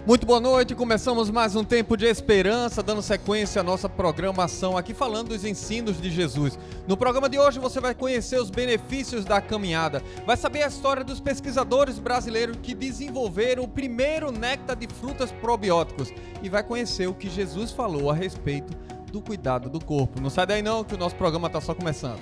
Muito boa noite, começamos mais um tempo de esperança, dando sequência à nossa programação aqui falando dos ensinos de Jesus. No programa de hoje você vai conhecer os benefícios da caminhada, vai saber a história dos pesquisadores brasileiros que desenvolveram o primeiro néctar de frutas probióticos e vai conhecer o que Jesus falou a respeito do cuidado do corpo. Não sai daí não, que o nosso programa está só começando.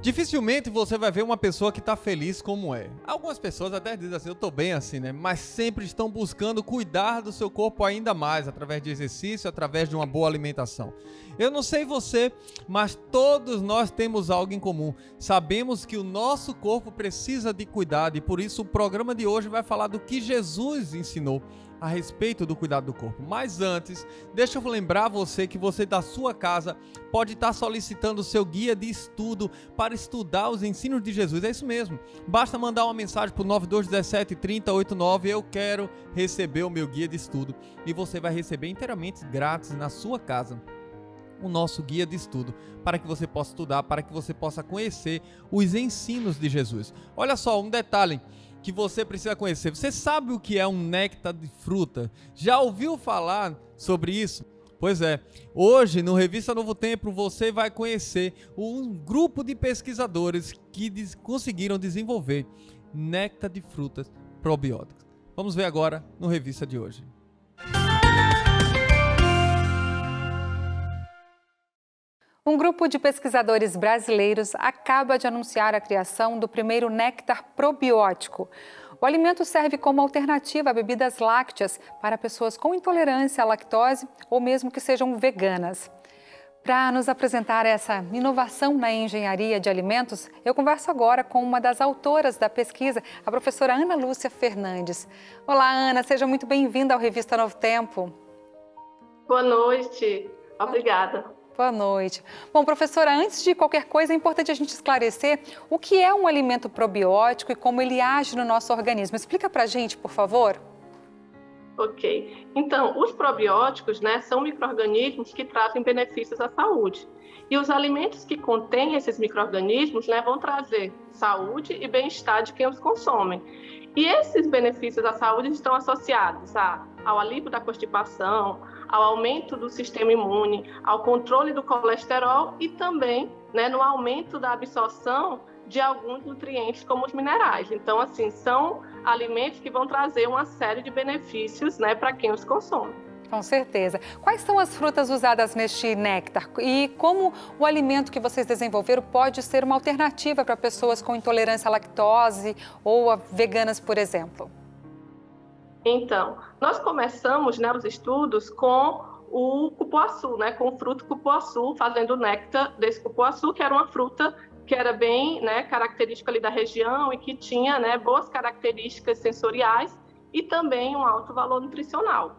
Dificilmente você vai ver uma pessoa que está feliz como é. Algumas pessoas até dizem assim, eu estou bem assim, né? Mas sempre estão buscando cuidar do seu corpo ainda mais, através de exercício, através de uma boa alimentação. Eu não sei você, mas todos nós temos algo em comum. Sabemos que o nosso corpo precisa de cuidado e por isso o programa de hoje vai falar do que Jesus ensinou a respeito do cuidado do corpo. Mas antes, deixa eu lembrar você que você da sua casa pode estar solicitando o seu guia de estudo para estudar os ensinos de Jesus. É isso mesmo. Basta mandar uma mensagem para o 9217-3089. Eu quero receber o meu guia de estudo. E você vai receber inteiramente grátis na sua casa o nosso guia de estudo, para que você possa estudar, para que você possa conhecer os ensinos de Jesus. Olha só, um detalhe que você precisa conhecer. Você sabe o que é um néctar de fruta? Já ouviu falar sobre isso? Pois é, hoje no Revista Novo Tempo você vai conhecer um grupo de pesquisadores que conseguiram desenvolver néctar de frutas probióticas. Vamos ver agora no Revista de hoje. Um grupo de pesquisadores brasileiros acaba de anunciar a criação do primeiro néctar probiótico. O alimento serve como alternativa a bebidas lácteas para pessoas com intolerância à lactose ou mesmo que sejam veganas. Para nos apresentar essa inovação na engenharia de alimentos, eu converso agora com uma das autoras da pesquisa, a professora Ana Lúcia Fernandes. Olá, Ana, seja muito bem-vinda ao Revista Novo Tempo. Boa noite, obrigada. Boa noite. Bom, professora, antes de qualquer coisa, é importante a gente esclarecer o que é um alimento probiótico e como ele age no nosso organismo. Explica pra gente, por favor. Ok. Então, os probióticos, são micro-organismos que trazem benefícios à saúde. E os alimentos que contêm esses micro-organismos, vão trazer saúde e bem-estar de quem os consome. E esses benefícios à saúde estão associados ao alívio da constipação, ao aumento do sistema imune, ao controle do colesterol e também no aumento da absorção de alguns nutrientes como os minerais. Então, assim, são alimentos que vão trazer uma série de benefícios para quem os consome. Com certeza. Quais são as frutas usadas neste néctar e como o alimento que vocês desenvolveram pode ser uma alternativa para pessoas com intolerância à lactose ou a veganas, por exemplo? Então, nós começamos os estudos com o cupuaçu, com o fruto cupuaçu, fazendo o néctar desse cupuaçu, que era uma fruta que era bem característica ali da região e que tinha boas características sensoriais e também um alto valor nutricional.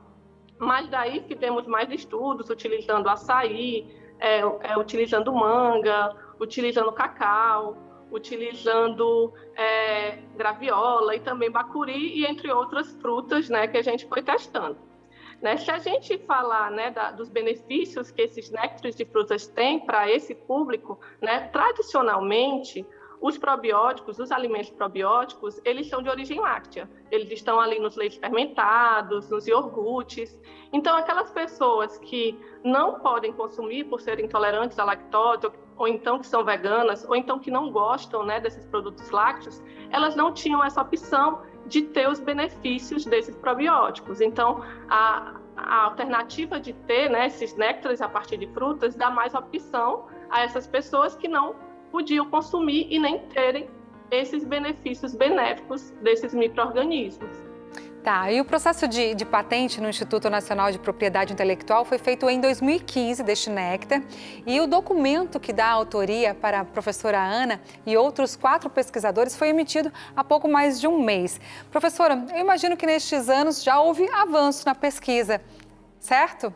Mas daí que temos mais estudos utilizando açaí, utilizando manga, utilizando cacau, utilizando graviola e também bacuri e entre outras frutas que a gente foi testando. Se a gente falar dos benefícios que esses néctares de frutas têm para esse público, tradicionalmente os probióticos, os alimentos probióticos, eles são de origem láctea. Eles estão ali nos leites fermentados, nos iogurtes. Então, aquelas pessoas que não podem consumir por serem intolerantes à lactose, ou então que são veganas, ou então que não gostam desses produtos lácteos, elas não tinham essa opção de ter os benefícios desses probióticos. Então, a alternativa de ter esses néctares a partir de frutas dá mais opção a essas pessoas que não podiam consumir e nem terem esses benefícios benéficos desses micro-organismos. Tá, e o processo de patente no Instituto Nacional de Propriedade Intelectual foi feito em 2015 deste néctar e o documento que dá autoria para a professora Ana e outros 4 pesquisadores foi emitido há pouco mais de um mês. Professora, eu imagino que nestes anos já houve avanço na pesquisa, certo?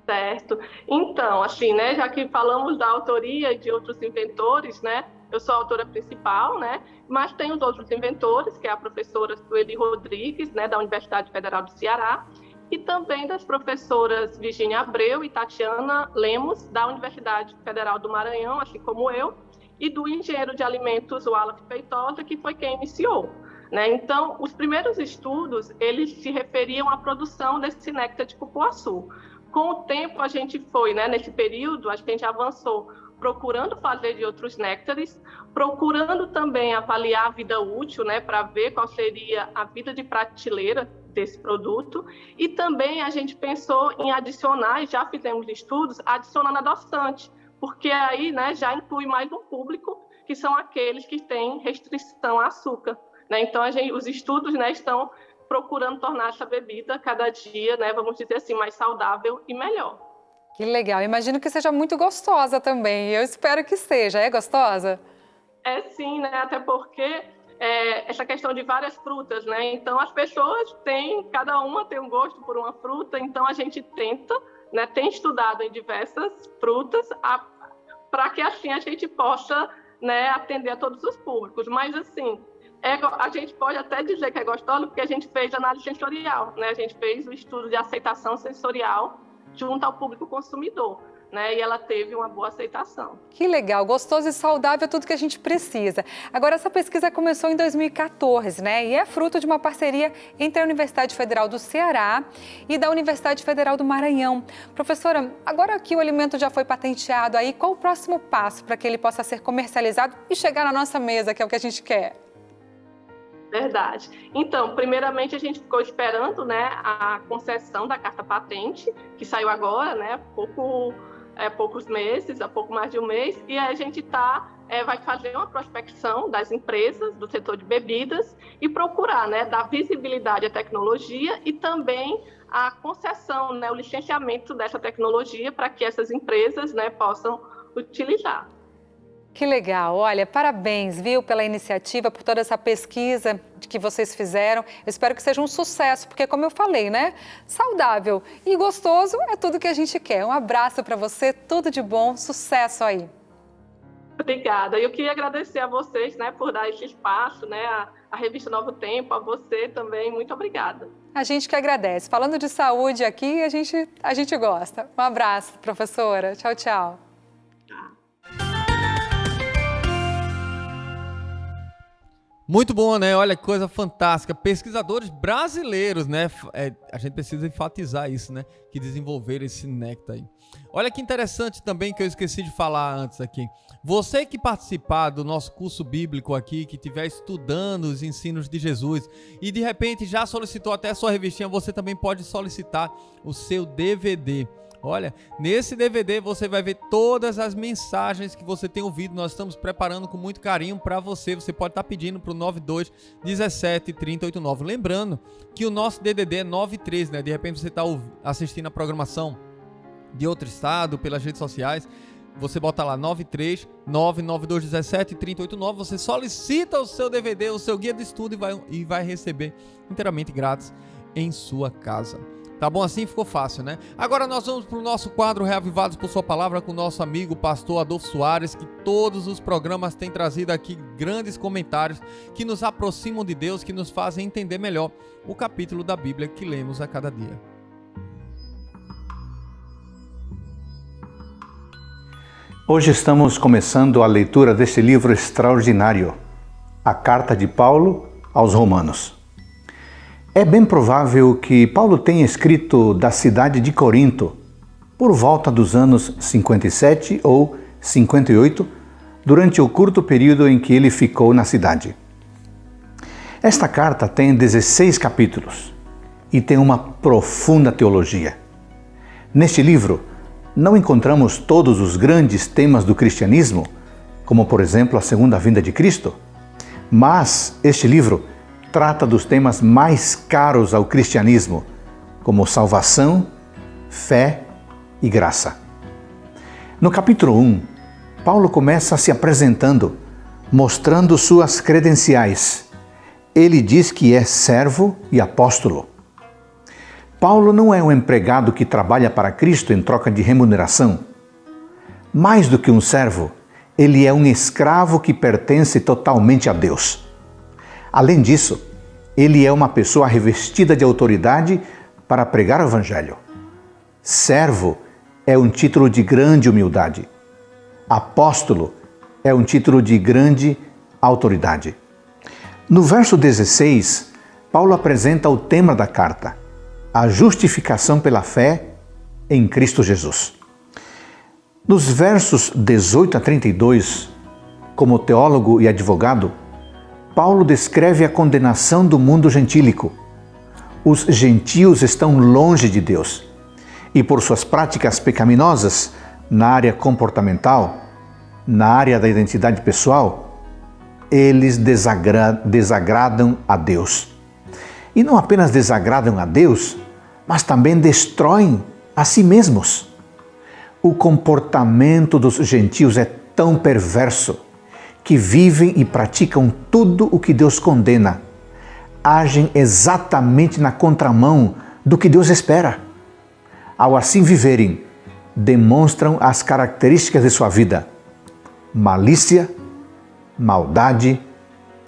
Certo. Então, assim, né, já que falamos da autoria de outros inventores, né, eu sou a autora principal, né, mas tem os outros inventores, que é a professora Sueli Rodrigues, né, da Universidade Federal do Ceará, e também das professoras Virginia Abreu e Tatiana Lemos, da Universidade Federal do Maranhão, assim como eu, e do engenheiro de alimentos Wallace Feitosa, que foi quem iniciou. Né? Então, os primeiros estudos, eles se referiam à produção desse néctar de cupuaçu. Com o tempo, a gente foi, né, nesse período, a gente avançou procurando fazer de outros néctares, procurando também avaliar a vida útil, né, para ver qual seria a vida de prateleira desse produto, e também a gente pensou em adicionar, e já fizemos estudos, adicionando adoçante, porque aí, né, já inclui mais um público, que são aqueles que têm restrição a açúcar. Né? Então, os estudos, né, estão procurando tornar essa bebida cada dia, né, vamos dizer assim, mais saudável e melhor. Que legal. Imagino que seja muito gostosa também. Eu espero que seja. É gostosa? É sim, né? Até porque essa questão de várias frutas, né? Então, as pessoas cada uma tem um gosto por uma fruta, então a gente tenta, né, tem estudado em diversas frutas para que assim a gente possa, né, atender a todos os públicos. Mas assim, a gente pode até dizer que é gostosa porque a gente fez análise sensorial, né? A gente fez o estudo de aceitação sensorial junto ao público consumidor, né? E ela teve uma boa aceitação. Que legal, gostoso e saudável é tudo que a gente precisa. Agora, essa pesquisa começou em 2014, né? E é fruto de uma parceria entre a Universidade Federal do Ceará e da Universidade Federal do Maranhão. Professora, agora que o alimento já foi patenteado aí, qual o próximo passo para que ele possa ser comercializado e chegar na nossa mesa, que é o que a gente quer? Verdade. Então, primeiramente a gente ficou esperando, né, a concessão da carta patente, que saiu agora, né, poucos meses, há pouco mais de um mês, e a gente vai fazer uma prospecção das empresas do setor de bebidas e procurar, né, dar visibilidade à tecnologia e também a concessão, né, o licenciamento dessa tecnologia para que essas empresas, né, possam utilizar. Que legal, olha, parabéns, viu, pela iniciativa, por toda essa pesquisa que vocês fizeram. Eu espero que seja um sucesso, porque como eu falei, né, saudável e gostoso é tudo que a gente quer. Um abraço para você, tudo de bom, sucesso aí. Obrigada. Eu queria agradecer a vocês, né, por dar esse espaço, né, a revista Novo Tempo, a você também, muito obrigada. A gente que agradece. Falando de saúde aqui, a gente gosta. Um abraço, professora. Tchau, tchau. Muito bom, né? Olha que coisa fantástica. Pesquisadores brasileiros, né? A gente precisa enfatizar isso, né? Que desenvolveram esse néctar aí. Olha que interessante também que eu esqueci de falar antes aqui. Você que participar do nosso curso bíblico aqui, que estiver estudando os ensinos de Jesus e de repente já solicitou até a sua revistinha, você também pode solicitar o seu DVD. Olha, nesse DVD você vai ver todas as mensagens que você tem ouvido. Nós estamos preparando com muito carinho para você. Você pode estar pedindo para o 92 17 30 89. Lembrando que o nosso DDD é 93, né? De repente você está assistindo a programação de outro estado, pelas redes sociais. Você bota lá 93 992 17 30 89. Você solicita o seu DVD, o seu guia de estudo e vai receber inteiramente grátis em sua casa. Tá bom assim? Ficou fácil, né? Agora nós vamos para o nosso quadro Reavivados por Sua Palavra com o nosso amigo pastor Adolfo Soares, que todos os programas têm trazido aqui grandes comentários que nos aproximam de Deus, que nos fazem entender melhor o capítulo da Bíblia que lemos a cada dia. Hoje estamos começando a leitura deste livro extraordinário, a Carta de Paulo aos Romanos. É bem provável que Paulo tenha escrito da cidade de Corinto por volta dos anos 57 ou 58, durante o curto período em que ele ficou na cidade. Esta carta tem 16 capítulos e tem uma profunda teologia. Neste livro, não encontramos todos os grandes temas do cristianismo, como por exemplo a segunda vinda de Cristo, mas este livro trata dos temas mais caros ao cristianismo, como salvação, fé e graça. No capítulo 1, Paulo começa se apresentando, mostrando suas credenciais. Ele diz que é servo e apóstolo. Paulo não é um empregado que trabalha para Cristo em troca de remuneração. Mais do que um servo, ele é um escravo que pertence totalmente a Deus. Além disso, ele é uma pessoa revestida de autoridade para pregar o Evangelho. Servo é um título de grande humildade. Apóstolo é um título de grande autoridade. No verso 16, Paulo apresenta o tema da carta, a justificação pela fé em Cristo Jesus. Nos versos 18 a 32, como teólogo e advogado, Paulo descreve a condenação do mundo gentílico. Os gentios estão longe de Deus e, por suas práticas pecaminosas na área comportamental, na área da identidade pessoal, eles desagradam a Deus. E não apenas desagradam a Deus, mas também destroem a si mesmos. O comportamento dos gentios é tão perverso que vivem e praticam tudo o que Deus condena. Agem exatamente na contramão do que Deus espera. Ao assim viverem, demonstram as características de sua vida: malícia, maldade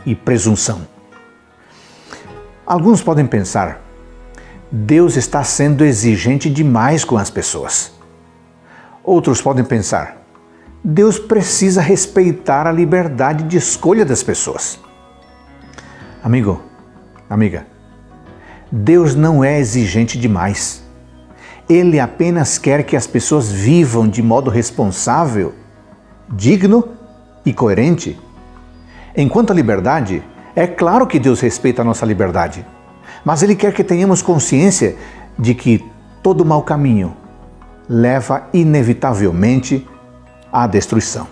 e presunção. Alguns podem pensar: Deus está sendo exigente demais com as pessoas. Outros podem pensar: Deus precisa respeitar a liberdade de escolha das pessoas. Amigo, amiga, Deus não é exigente demais. Ele apenas quer que as pessoas vivam de modo responsável, digno e coerente. Enquanto a liberdade, é claro que Deus respeita a nossa liberdade, mas Ele quer que tenhamos consciência de que todo mau caminho leva inevitavelmente à destruição.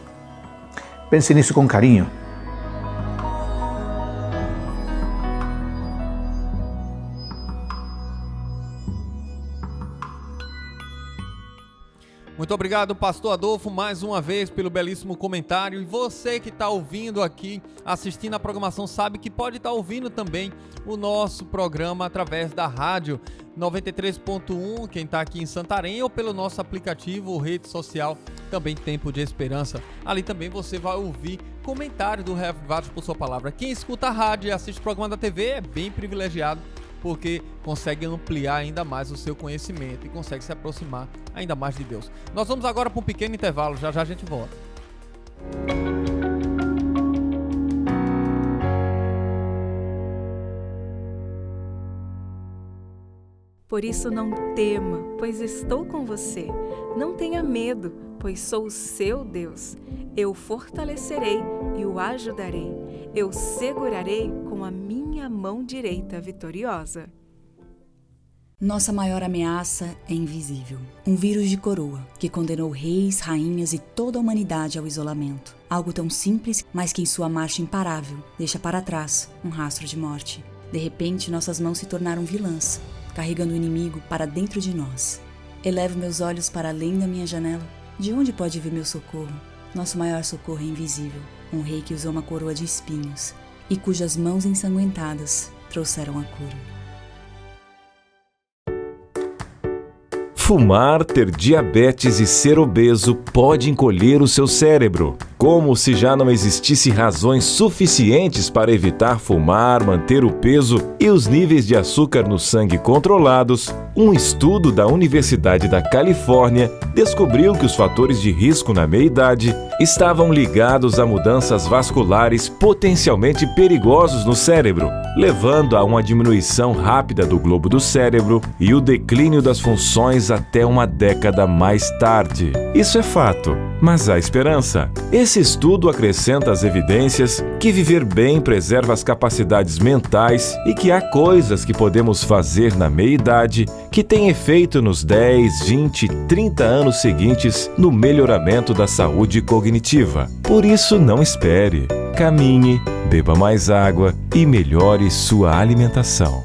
Pense nisso com carinho. Muito obrigado, pastor Adolfo, mais uma vez pelo belíssimo comentário. E você que está ouvindo aqui, assistindo a programação, sabe que pode estar ouvindo também o nosso programa através da rádio 93.1, quem está aqui em Santarém, ou pelo nosso aplicativo, rede social, também Tempo de Esperança. Ali também você vai ouvir comentário do Reavivados por Sua Palavra. Quem escuta a rádio e assiste o programa da TV é bem privilegiado, porque consegue ampliar ainda mais o seu conhecimento e consegue se aproximar ainda mais de Deus. Nós vamos agora para um pequeno intervalo, já já a gente volta. Por isso não tema, pois estou com você. Não tenha medo, pois sou o seu Deus. Eu o fortalecerei e o ajudarei. Eu segurarei com a minha mão direita vitoriosa. Nossa maior ameaça é invisível. Um vírus de coroa que condenou reis, rainhas e toda a humanidade ao isolamento. Algo tão simples, mas que em sua marcha imparável deixa para trás um rastro de morte. De repente, nossas mãos se tornaram vilãs, carregando o inimigo para dentro de nós. Elevo meus olhos para além da minha janela. De onde pode vir meu socorro? Nosso maior socorro é invisível. Um rei que usou uma coroa de espinhos e cujas mãos ensanguentadas trouxeram a cura. Fumar, ter diabetes e ser obeso pode encolher o seu cérebro. Como se já não existisse razões suficientes para evitar fumar, manter o peso e os níveis de açúcar no sangue controlados, um estudo da Universidade da Califórnia descobriu que os fatores de risco na meia-idade estavam ligados a mudanças vasculares potencialmente perigosos no cérebro, levando a uma diminuição rápida do globo do cérebro e o declínio das funções até uma década mais tarde. Isso é fato, mas há esperança. Esse estudo acrescenta as evidências que viver bem preserva as capacidades mentais e que há coisas que podemos fazer na meia-idade que têm efeito nos 10, 20, 30 anos seguintes no melhoramento da saúde cognitiva. Por isso, não espere. Caminhe, beba mais água e melhore sua alimentação.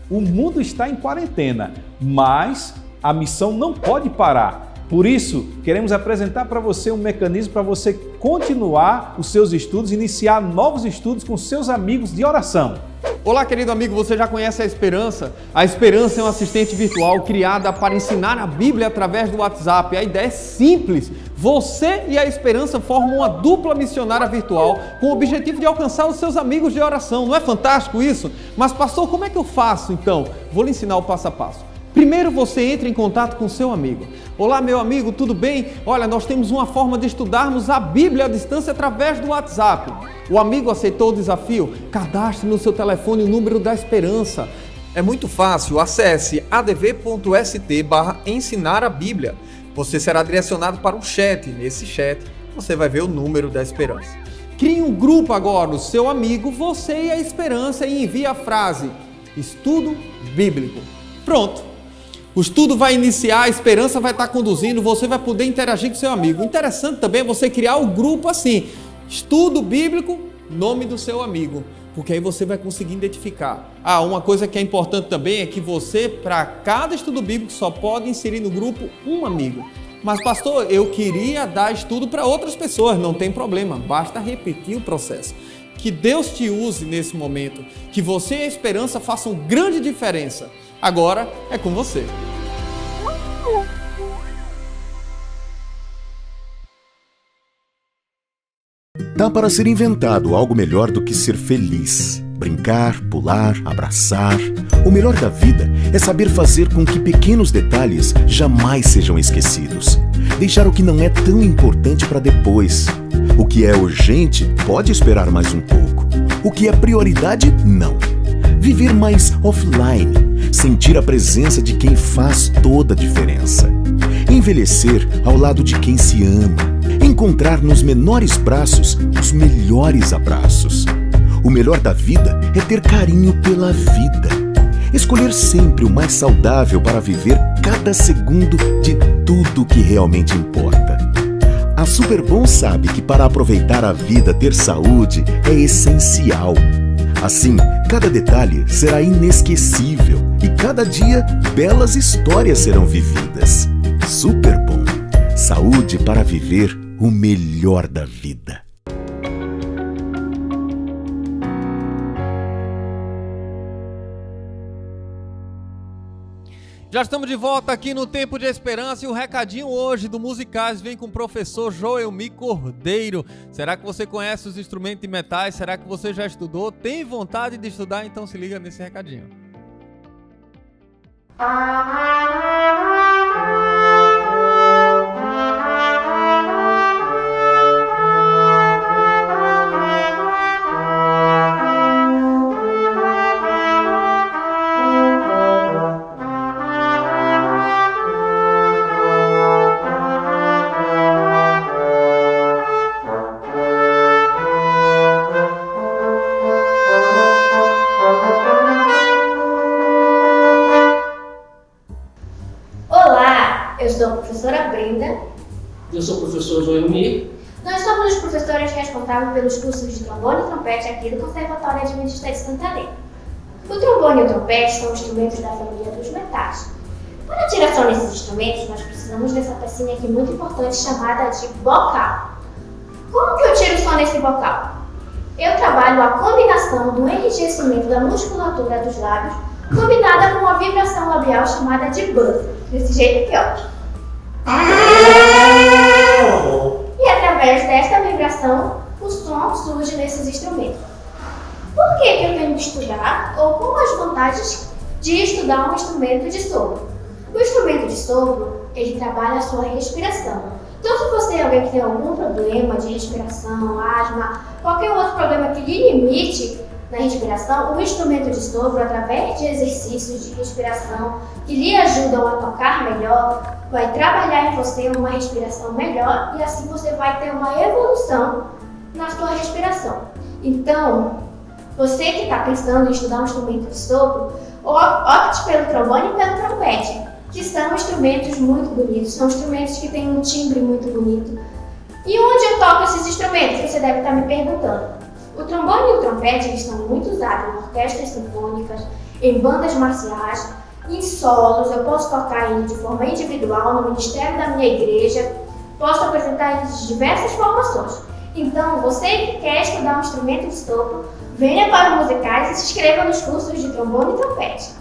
O mundo está em quarentena, mas a missão não pode parar. Por isso, queremos apresentar para você um mecanismo para você continuar os seus estudos, iniciar novos estudos com seus amigos de oração. Olá, querido amigo, você já conhece a Esperança? A Esperança é um assistente virtual criada para ensinar a Bíblia através do WhatsApp. A ideia é simples. Você e a Esperança formam uma dupla missionária virtual com o objetivo de alcançar os seus amigos de oração. Não é fantástico isso? Mas, pastor, como é que eu faço então? Vou lhe ensinar o passo a passo. Primeiro você entra em contato com seu amigo. Olá, meu amigo, tudo bem? Olha, nós temos uma forma de estudarmos a Bíblia à distância através do WhatsApp. O amigo aceitou o desafio? Cadastre no seu telefone o número da Esperança. É muito fácil, acesse adv.st/ensinar a Bíblia. Você será direcionado para um chat. Nesse chat, você vai ver o número da Esperança. Crie um grupo agora, o seu amigo, você e a Esperança, e envie a frase Estudo Bíblico. Pronto. O estudo vai iniciar, a Esperança vai estar conduzindo, você vai poder interagir com seu amigo. Interessante também é você criar o grupo assim, Estudo Bíblico, nome do seu amigo, porque aí você vai conseguir identificar. Uma coisa que é importante também é que você, para cada estudo bíblico, só pode inserir no grupo um amigo. Mas, pastor, eu queria dar estudo para outras pessoas, não tem problema, basta repetir o processo. Que Deus te use nesse momento, que você e a Esperança façam grande diferença. Agora é com você. Dá para ser inventado algo melhor do que ser feliz. Brincar, pular, abraçar. O melhor da vida é saber fazer com que pequenos detalhes jamais sejam esquecidos. Deixar o que não é tão importante para depois. O que é urgente pode esperar mais um pouco. O que é prioridade, não. Viver mais offline. Sentir a presença de quem faz toda a diferença. Envelhecer ao lado de quem se ama. Encontrar nos menores braços os melhores abraços. O melhor da vida é ter carinho pela vida. Escolher sempre o mais saudável para viver cada segundo de tudo que realmente importa. A Superbom sabe que para aproveitar a vida, ter saúde é essencial. Assim, cada detalhe será inesquecível e cada dia belas histórias serão vividas. Superbom. Saúde para viver o melhor da vida. Já estamos de volta aqui no Tempo de Esperança e o recadinho hoje do Musicais vem com o professor Joelmi Cordeiro. Será que você conhece os instrumentos de metais? Será que você já estudou? Tem vontade de estudar? Então se liga nesse recadinho. Eu sou o professor Joelmi. Nós somos os professores responsáveis pelos cursos de trombone e trompete aqui do Conservatório Adventista de Santa Helena. O trombone e o trompete são instrumentos da família dos metais. Para a direção desses instrumentos, nós precisamos dessa pecinha aqui muito importante chamada de bocal. Como que eu tiro o som desse bocal? Eu trabalho a combinação do enrijecimento da musculatura dos lábios combinada com uma vibração labial chamada de buzz. Desse jeito aqui, ó. E através desta vibração, o som surge nesses instrumentos. Por que eu tenho que estudar ou quais as vantagens de estudar um instrumento de sopro? O instrumento de sopro, ele trabalha a sua respiração. Então, se você é alguém que tem algum problema de respiração, asma, qualquer outro problema que lhe limite na respiração, o instrumento de sopro, através de exercícios de respiração que lhe ajudam a tocar melhor, vai trabalhar em você uma respiração melhor e assim você vai ter uma evolução na sua respiração. Então, você que está pensando em estudar um instrumento de sopro, opte pelo trombone e pelo trompete, que são instrumentos muito bonitos, são instrumentos que têm um timbre muito bonito. E onde eu toco esses instrumentos? Você deve estar me perguntando. O trombone e o trompete eles são muito usados em orquestras sinfônicas, em bandas marciais, em solos, eu posso tocar ele de forma individual no ministério da minha igreja, posso apresentar ele de diversas formações. Então, você que quer estudar um instrumento de sopro, venha para o Musicais e se inscreva nos cursos de trombone e trompete.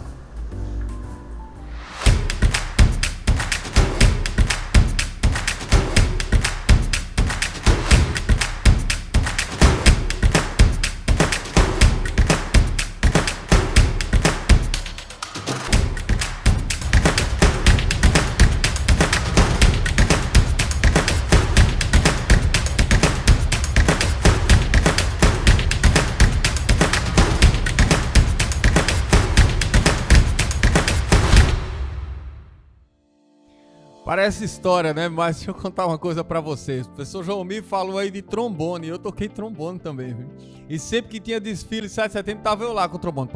Parece história, né? Mas deixa eu contar uma coisa pra vocês. O professor João Mir falou aí de trombone. Eu toquei trombone também, viu? E sempre que tinha desfile 7 de setembro, tava eu lá com o trombone.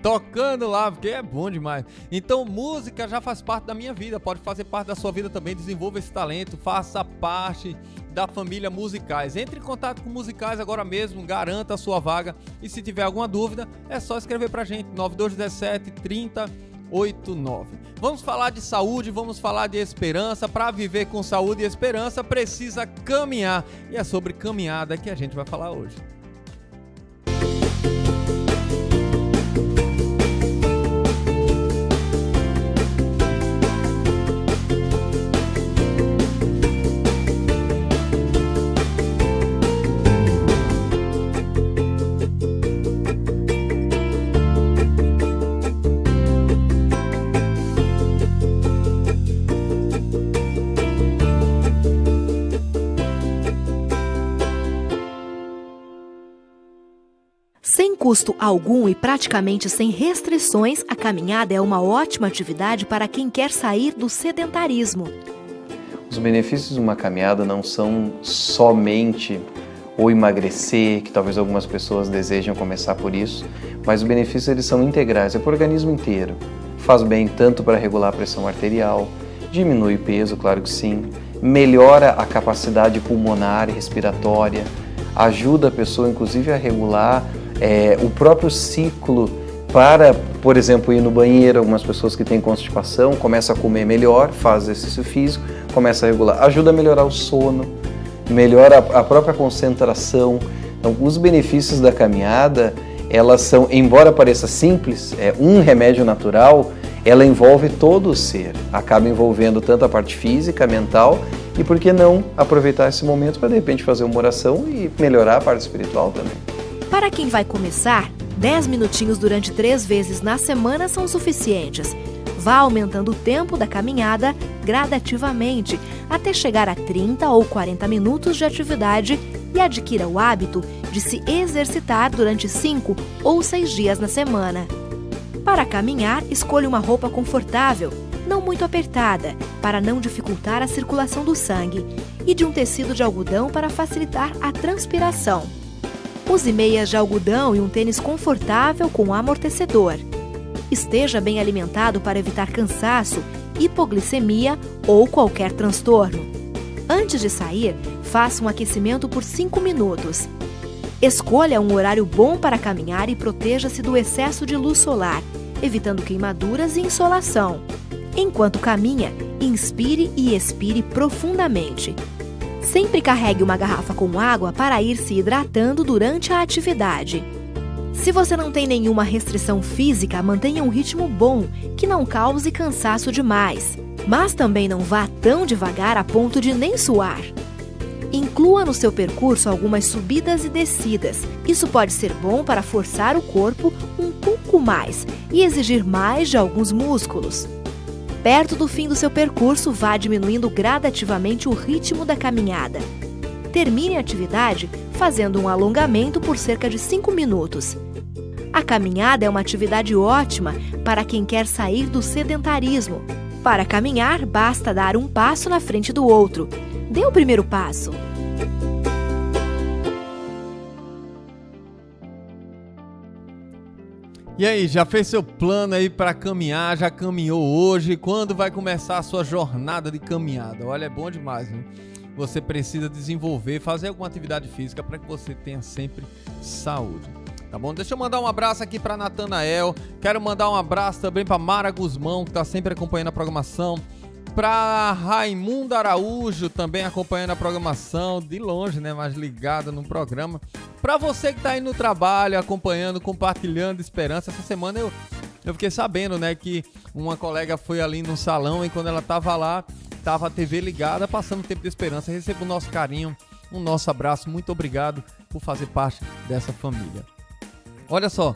Tocando lá, porque é bom demais. Então, música já faz parte da minha vida. Pode fazer parte da sua vida também. Desenvolva esse talento. Faça parte da família Musicais. Entre em contato com Musicais agora mesmo. Garanta a sua vaga. E se tiver alguma dúvida, é só escrever pra gente. 9217 3089. Vamos falar de saúde, vamos falar de esperança. Para viver com saúde e esperança, precisa caminhar. E é sobre caminhada que a gente vai falar hoje. Sem custo algum e praticamente sem restrições, a caminhada é uma ótima atividade para quem quer sair do sedentarismo. Os benefícios de uma caminhada não são somente o emagrecer, que talvez algumas pessoas desejam começar por isso, mas os benefícios eles são integrais, é para o organismo inteiro. Faz bem tanto para regular a pressão arterial, diminui o peso, claro que sim, melhora a capacidade pulmonar e respiratória, ajuda a pessoa inclusive a regular o próprio ciclo para, por exemplo, ir no banheiro. Algumas pessoas que têm constipação começam a comer melhor, faz exercício físico, começa a regular, ajuda a melhorar o sono, melhora a própria concentração. Então, os benefícios da caminhada, elas são, embora pareça simples, um remédio natural, ela envolve todo o ser, acaba envolvendo tanto a parte física, mental, e por que não aproveitar esse momento para de repente fazer uma oração e melhorar a parte espiritual também. Para quem vai começar, 10 minutinhos durante 3 vezes na semana são suficientes. Vá aumentando o tempo da caminhada gradativamente, até chegar a 30 ou 40 minutos de atividade e adquira o hábito de se exercitar durante 5 ou 6 dias na semana. Para caminhar, escolha uma roupa confortável, não muito apertada, para não dificultar a circulação do sangue, e de um tecido de algodão para facilitar a transpiração. Use meias de algodão e um tênis confortável com amortecedor. Esteja bem alimentado para evitar cansaço, hipoglicemia ou qualquer transtorno. Antes de sair, faça um aquecimento por 5 minutos. Escolha um horário bom para caminhar e proteja-se do excesso de luz solar, evitando queimaduras e insolação. Enquanto caminha, inspire e expire profundamente. Sempre carregue uma garrafa com água para ir se hidratando durante a atividade. Se você não tem nenhuma restrição física, mantenha um ritmo bom, que não cause cansaço demais. Mas também não vá tão devagar a ponto de nem suar. Inclua no seu percurso algumas subidas e descidas. Isso pode ser bom para forçar o corpo um pouco mais e exigir mais de alguns músculos. Perto do fim do seu percurso, vá diminuindo gradativamente o ritmo da caminhada. Termine a atividade fazendo um alongamento por cerca de 5 minutos. A caminhada é uma atividade ótima para quem quer sair do sedentarismo. Para caminhar, basta dar um passo na frente do outro. Dê o primeiro passo. E aí, já fez seu plano aí para caminhar? Já caminhou hoje? Quando vai começar a sua jornada de caminhada? Olha, é bom demais, né? Você precisa desenvolver, fazer alguma atividade física para que você tenha sempre saúde. Tá bom? Deixa eu mandar um abraço aqui para Natanael. Quero mandar um abraço também para Mara Guzmão, que está sempre acompanhando a programação. Para Raimundo Araújo, também acompanhando a programação, de longe, né, mas ligado no programa. Para você que está aí no trabalho, acompanhando, compartilhando esperança. Essa semana eu fiquei sabendo, né, que uma colega foi ali no salão e quando ela estava lá, estava a TV ligada, passando tempo de esperança. Receba o nosso carinho, o nosso abraço. Muito obrigado por fazer parte dessa família. Olha só,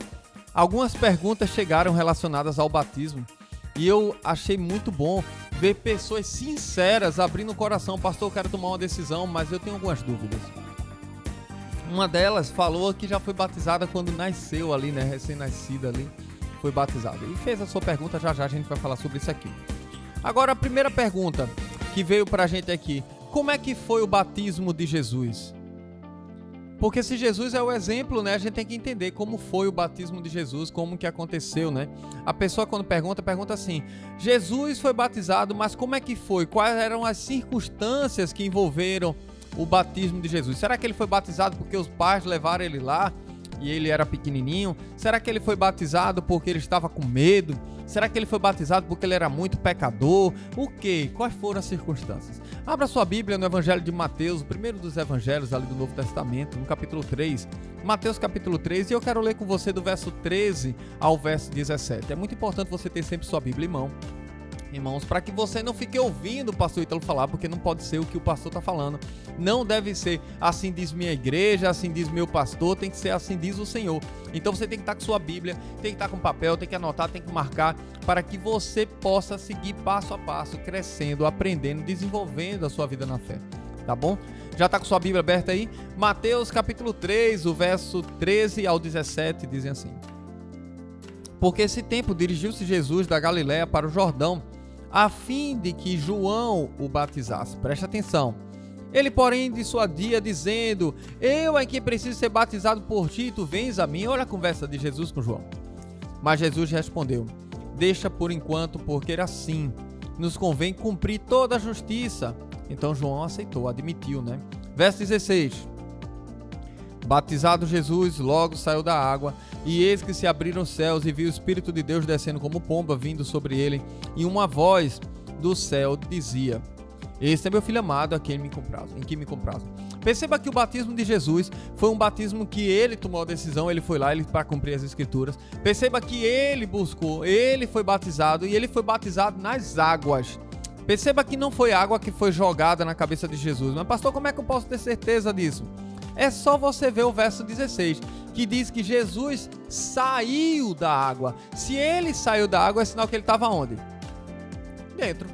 algumas perguntas chegaram relacionadas ao batismo e eu achei muito bom ver pessoas sinceras abrindo o coração. Pastor, eu quero tomar uma decisão, mas eu tenho algumas dúvidas. Uma delas falou que já foi batizada quando nasceu ali, né? Recém-nascida ali, foi batizada. E fez a sua pergunta, já a gente vai falar sobre isso aqui. Agora, a primeira pergunta que veio pra gente aqui. Como é que foi o batismo de Jesus? Porque se Jesus é o exemplo, né, a gente tem que entender como foi o batismo de Jesus, como que aconteceu, né? A pessoa quando pergunta assim, Jesus foi batizado, mas como é que foi? Quais eram as circunstâncias que envolveram o batismo de Jesus? Será que ele foi batizado porque os pais levaram ele lá e ele era pequenininho? Será que ele foi batizado porque ele estava com medo? Será que ele foi batizado porque ele era muito pecador? O quê? Quais foram as circunstâncias? Abra sua Bíblia no Evangelho de Mateus, o primeiro dos evangelhos ali do Novo Testamento, no capítulo 3. Mateus capítulo 3, e eu quero ler com você do verso 13 ao verso 17. É muito importante você ter sempre sua Bíblia em mão. Irmãos, para que você não fique ouvindo o pastor Ítalo falar, porque não pode ser o que o pastor está falando. Não deve ser assim diz minha igreja, assim diz meu pastor, tem que ser assim diz o Senhor. Então você tem que estar com sua Bíblia, tem que estar com papel, tem que anotar, tem que marcar, para que você possa seguir passo a passo, crescendo, aprendendo, desenvolvendo a sua vida na fé. Tá bom? Já está com sua Bíblia aberta aí? Mateus capítulo 3, o verso 13 ao 17, dizem assim. Porque esse tempo dirigiu-se Jesus da Galiléia para o Jordão, a fim de que João o batizasse. Preste atenção. Ele, porém, dissuadia, dizendo, eu é que preciso ser batizado por ti, e tu vens a mim. Olha a conversa de Jesus com João. Mas Jesus respondeu, deixa por enquanto, porque assim nos convém cumprir toda a justiça. Então João aceitou, admitiu, né? Verso 16. Batizado Jesus, logo saiu da água, e eis que se abriram os céus, e viu o Espírito de Deus descendo como pomba, vindo sobre ele, e uma voz do céu dizia, este é meu filho amado, em quem me comprazo. Perceba que o batismo de Jesus foi um batismo que ele tomou a decisão, ele foi lá para cumprir as escrituras. Perceba que ele buscou, ele foi batizado, e ele foi batizado nas águas. Perceba que não foi água que foi jogada na cabeça de Jesus. Mas pastor, como é que eu posso ter certeza disso? É só você ver o verso 16, que diz que Jesus saiu da água. Se ele saiu da água, é sinal que ele estava onde? Dentro.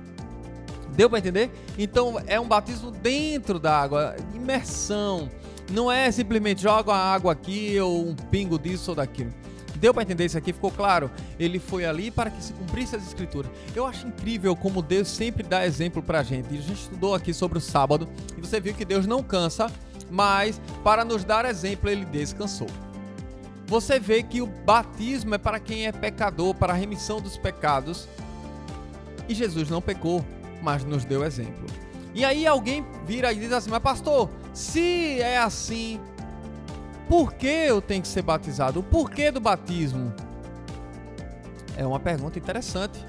Deu para entender? Então é um batismo dentro da água, imersão. Não é simplesmente joga a água aqui ou um pingo disso ou daquilo. Deu para entender isso aqui? Ficou claro? Ele foi ali para que se cumprisse as escrituras. Eu acho incrível como Deus sempre dá exemplo para a gente. A gente estudou aqui sobre o sábado e você viu que Deus não cansa, mas para nos dar exemplo ele descansou. Você vê que o batismo é para quem é pecador, para a remissão dos pecados. E Jesus não pecou, mas nos deu exemplo. E aí alguém vira e diz assim, mas pastor, se é assim, por que eu tenho que ser batizado? O porquê do batismo? É uma pergunta interessante.